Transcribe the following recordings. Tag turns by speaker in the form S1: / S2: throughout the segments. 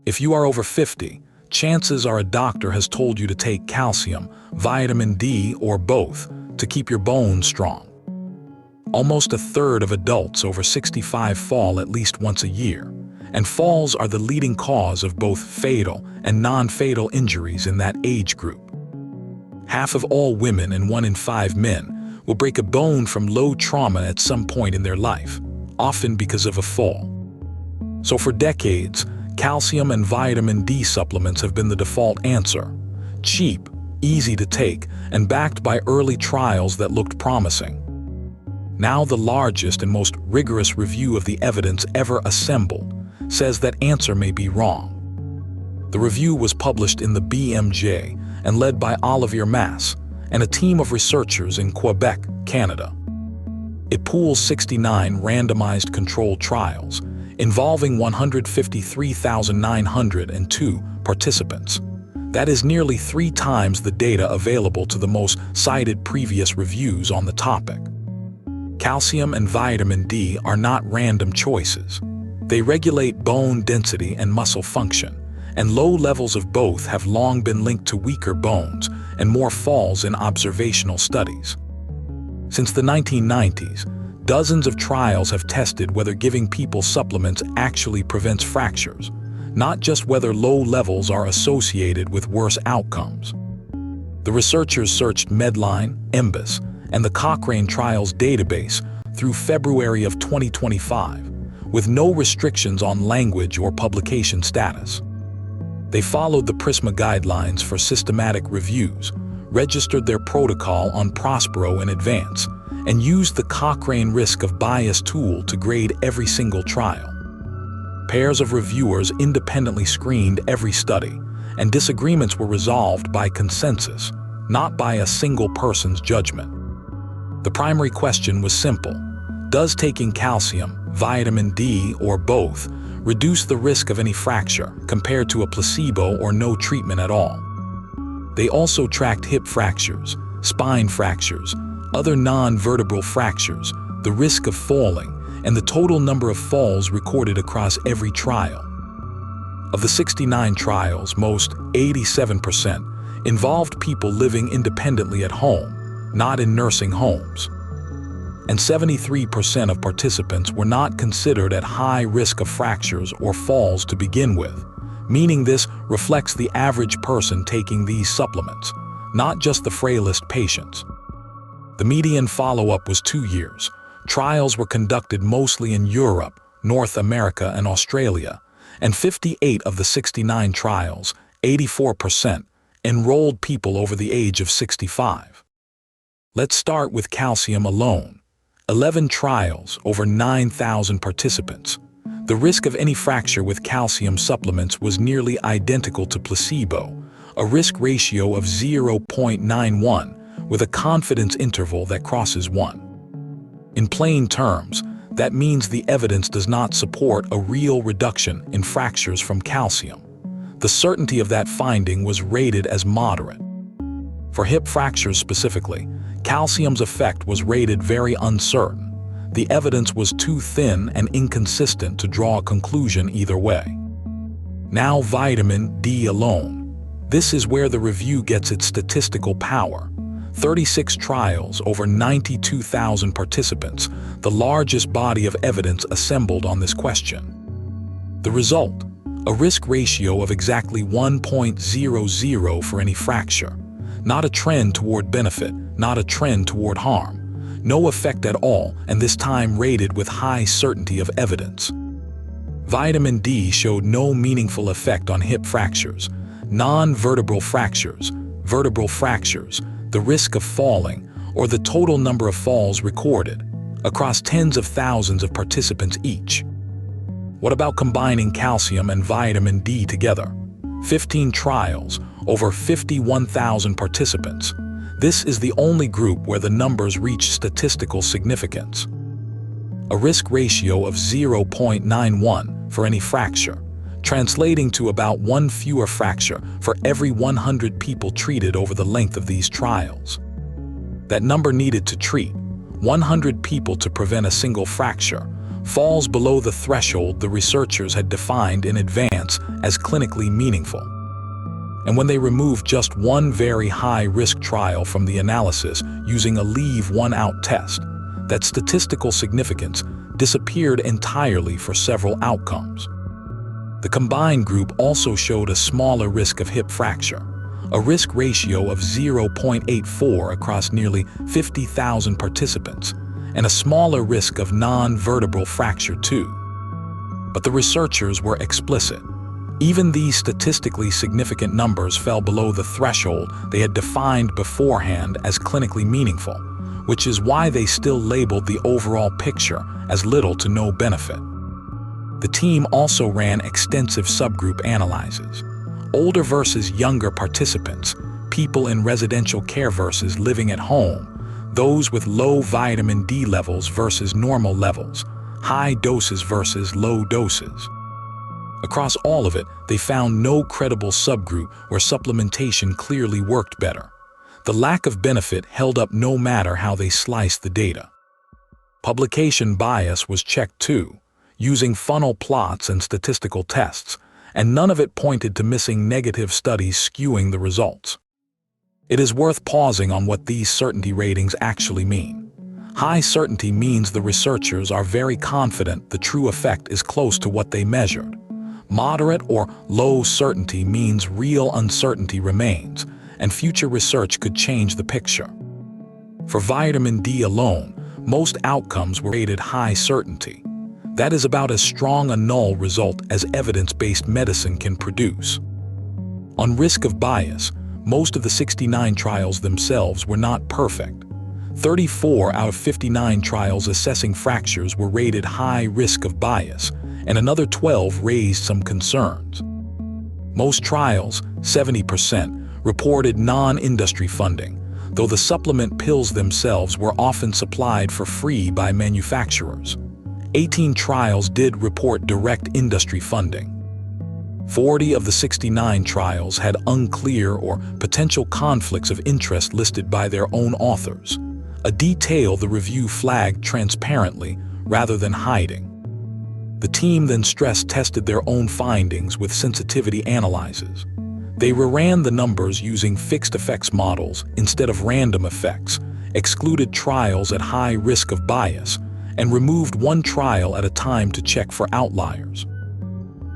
S1: If you are over 50, chances are a doctor has told you to take calcium, vitamin D, or both to keep your bones strong. Almost a third of adults over 65 fall at least once a year, and falls are the leading cause of both fatal and non-fatal injuries in that age group. Half of all women and 1 in 5 men will break a bone from low trauma at some point in their life, often because of a fall. So for decades, calcium and vitamin D supplements have been the default answer. Cheap, easy to take, and backed by early trials that looked promising. Now the largest and most rigorous review of the evidence ever assembled says that answer may be wrong. The review was published in the BMJ and led by Olivier Mass and a team of researchers in Quebec, Canada. It pools 69 randomized controlled trials involving 153,902 participants. That is nearly 3 times the data available to the most cited previous reviews on the topic. Calcium and vitamin D are not random choices. They regulate bone density and muscle function, and low levels of both have long been linked to weaker bones and more falls in observational studies. Since the 1990s, dozens of trials have tested whether giving people supplements actually prevents fractures, not just whether low levels are associated with worse outcomes. The researchers searched Medline, EMBUS, and the Cochrane Trials database through February of 2025, with no restrictions on language or publication status. They followed the PRISMA guidelines for systematic reviews, registered their protocol on Prospero in advance, and used the Cochrane risk of bias tool to grade every single trial. Pairs of reviewers independently screened every study, and disagreements were resolved by consensus, not by a single person's judgment. The primary question was simple: does taking calcium, vitamin D, or both reduce the risk of any fracture compared to a placebo or no treatment at all? They also tracked hip fractures, spine fractures, other non-vertebral fractures, the risk of falling, and the total number of falls recorded across every trial. Of the 69 trials, most, 87%, involved people living independently at home, not in nursing homes. And 73% of participants were not considered at high risk of fractures or falls to begin with, meaning this reflects the average person taking these supplements, not just the frailest patients. The median follow-up was 2 years. Trials were conducted mostly in Europe, North America, and Australia, and 58 of the 69 trials, 84%, enrolled people over the age of 65. Let's start with calcium alone. 11 trials, over 9,000 participants. The risk of any fracture with calcium supplements was nearly identical to placebo, a risk ratio of 0.91, with a confidence interval that crosses 1. In plain terms, that means the evidence does not support a real reduction in fractures from calcium. The certainty of that finding was rated as moderate. For hip fractures specifically, calcium's effect was rated very uncertain. The evidence was too thin and inconsistent to draw a conclusion either way. Now vitamin D alone. This is where the review gets its statistical power. 36 trials, over 92,000 participants, the largest body of evidence assembled on this question. The result: a risk ratio of exactly 1.00 for any fracture. Not a trend toward benefit, not a trend toward harm. No effect at all, and this time rated with high certainty of evidence. Vitamin D showed no meaningful effect on hip fractures, non-vertebral fractures, vertebral fractures, the risk of falling, or the total number of falls recorded, across tens of thousands of participants each. What about combining calcium and vitamin D together? 15 trials, over 51,000 participants. This is the only group where the numbers reach statistical significance. A risk ratio of 0.91 for any fracture, translating to about 1 fewer fracture for every 100 people treated over the length of these trials. That number needed to treat 100 people to prevent a single fracture, falls below the threshold the researchers had defined in advance as clinically meaningful. And when they removed just one very high-risk trial from the analysis using a leave one out test, that statistical significance disappeared entirely for several outcomes. The combined group also showed a smaller risk of hip fracture, a risk ratio of 0.84 across nearly 50,000 participants, and a smaller risk of non-vertebral fracture too. But the researchers were explicit. Even these statistically significant numbers fell below the threshold they had defined beforehand as clinically meaningful, which is why they still labeled the overall picture as little to no benefit. The team also ran extensive subgroup analyses. Older versus younger participants, people in residential care versus living at home, those with low vitamin D levels versus normal levels, high doses versus low doses. Across all of it, they found no credible subgroup where supplementation clearly worked better. The lack of benefit held up no matter how they sliced the data. Publication bias was checked too, using funnel plots and statistical tests, and none of it pointed to missing negative studies skewing the results. It is worth pausing on what these certainty ratings actually mean. High certainty means the researchers are very confident the true effect is close to what they measured. Moderate or low certainty means real uncertainty remains, and future research could change the picture. For vitamin D alone, most outcomes were rated high certainty. That is about as strong a null result as evidence-based medicine can produce. On risk of bias, most of the 69 trials themselves were not perfect. 34 out of 59 trials assessing fractures were rated high risk of bias, and another 12 raised some concerns. Most trials, 70%, reported non-industry funding, though the supplement pills themselves were often supplied for free by manufacturers. 18 trials did report direct industry funding. 40 of the 69 trials had unclear or potential conflicts of interest listed by their own authors, a detail the review flagged transparently rather than hiding. The team then stress-tested their own findings with sensitivity analyses. They reran the numbers using fixed effects models instead of random effects, excluded trials at high risk of bias, and removed one trial at a time to check for outliers.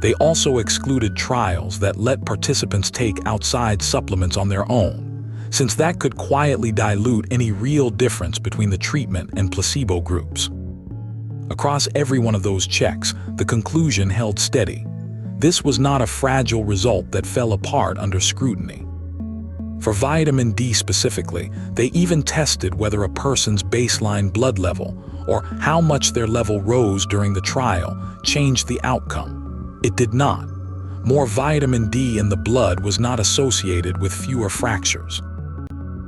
S1: They also excluded trials that let participants take outside supplements on their own, since that could quietly dilute any real difference between the treatment and placebo groups. Across every one of those checks, the conclusion held steady. This was not a fragile result that fell apart under scrutiny. For vitamin D specifically, they even tested whether a person's baseline blood level, or how much their level rose during the trial, changed the outcome. It did not. More vitamin D in the blood was not associated with fewer fractures.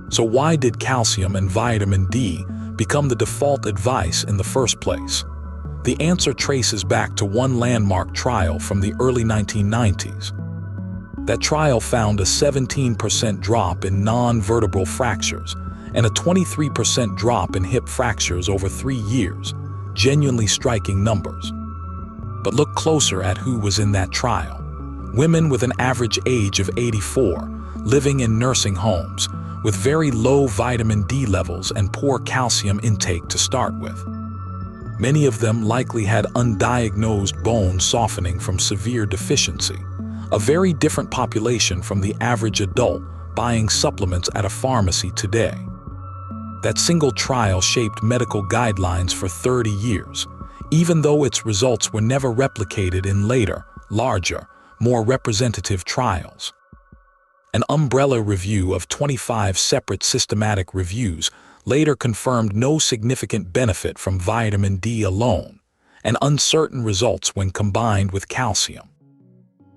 S1: So why did calcium and vitamin D become the default advice in the first place? The answer traces back to one landmark trial from the early 1990s. That trial found a 17% drop in non-vertebral fractures and a 23% drop in hip fractures over 3 years, genuinely striking numbers. But look closer at who was in that trial. Women with an average age of 84, living in nursing homes, with very low vitamin D levels and poor calcium intake to start with. Many of them likely had undiagnosed bone softening from severe deficiency, a very different population from the average adult buying supplements at a pharmacy today. That single trial shaped medical guidelines for 30 years, even though its results were never replicated in later, larger, more representative trials. An umbrella review of 25 separate systematic reviews later confirmed no significant benefit from vitamin D alone, and uncertain results when combined with calcium.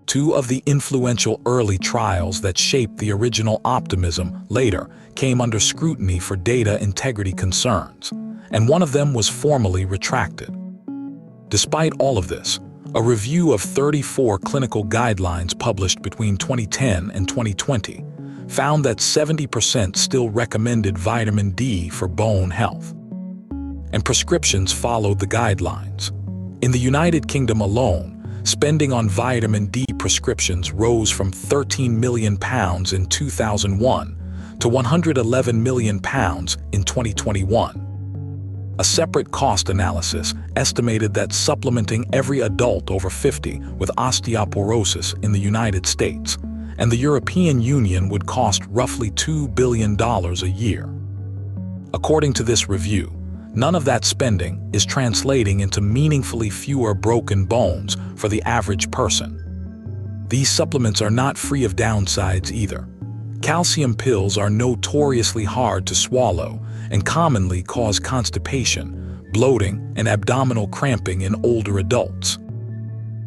S1: 2 of the influential early trials that shaped the original optimism later came under scrutiny for data integrity concerns, and one of them was formally retracted. Despite all of this, a review of 34 clinical guidelines published between 2010 and 2020 found that 70% still recommended vitamin D for bone health. And prescriptions followed the guidelines. In the United Kingdom alone, spending on vitamin D prescriptions rose from £13 million in 2001 to £111 million in 2021. A separate cost analysis estimated that supplementing every adult over 50 with osteoporosis in the United States and the European Union would cost roughly $2 billion a year. According to this review, none of that spending is translating into meaningfully fewer broken bones for the average person. These supplements are not free of downsides either. Calcium pills are notoriously hard to swallow and commonly cause constipation, bloating, and abdominal cramping in older adults.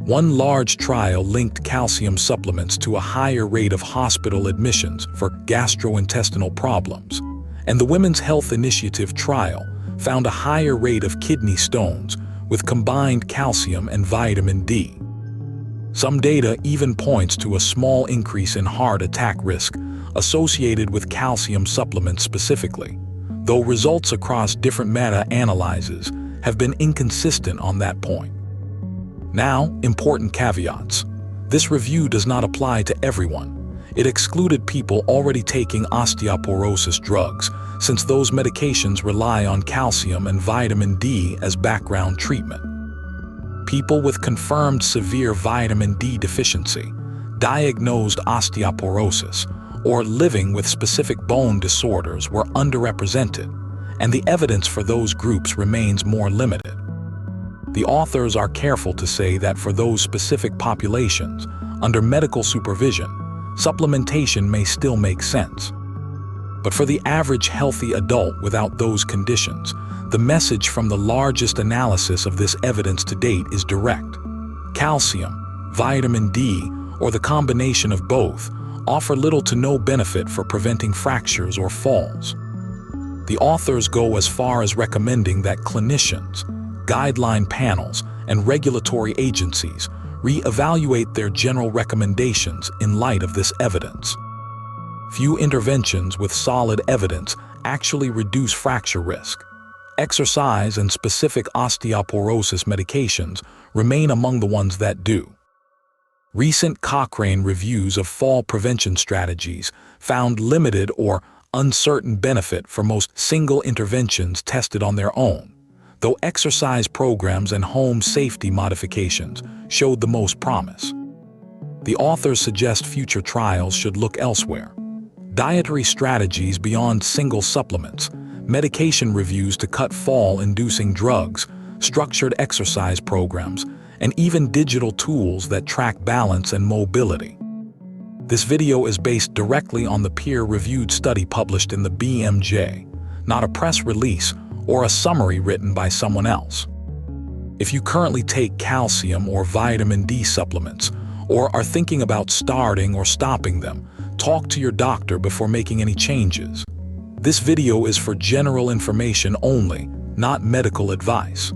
S1: One large trial linked calcium supplements to a higher rate of hospital admissions for gastrointestinal problems, and the Women's Health Initiative trial found a higher rate of kidney stones with combined calcium and vitamin D. Some data even points to a small increase in heart attack risk associated with calcium supplements specifically, though results across different meta-analyses have been inconsistent on that point. Now, important caveats. This review does not apply to everyone. It excluded people already taking osteoporosis drugs, since those medications rely on calcium and vitamin D as background treatment. People with confirmed severe vitamin D deficiency, diagnosed osteoporosis, or living with specific bone disorders were underrepresented, and the evidence for those groups remains more limited. The authors are careful to say that for those specific populations, under medical supervision, supplementation may still make sense. But for the average healthy adult without those conditions, the message from the largest analysis of this evidence to date is direct. Calcium, vitamin D, or the combination of both offer little to no benefit for preventing fractures or falls. The authors go as far as recommending that clinicians, guideline panels, and regulatory agencies re-evaluate their general recommendations in light of this evidence. Few interventions with solid evidence actually reduce fracture risk. Exercise and specific osteoporosis medications remain among the ones that do. Recent Cochrane reviews of fall prevention strategies found limited or uncertain benefit for most single interventions tested on their own, though exercise programs and home safety modifications showed the most promise. The authors suggest future trials should look elsewhere. Dietary strategies beyond single supplements, medication reviews to cut fall-inducing drugs, structured exercise programs, and even digital tools that track balance and mobility. This video is based directly on the peer-reviewed study published in the BMJ, not a press release or a summary written by someone else. If you currently take calcium or vitamin D supplements, or are thinking about starting or stopping them, talk to your doctor before making any changes. This video is for general information only, not medical advice.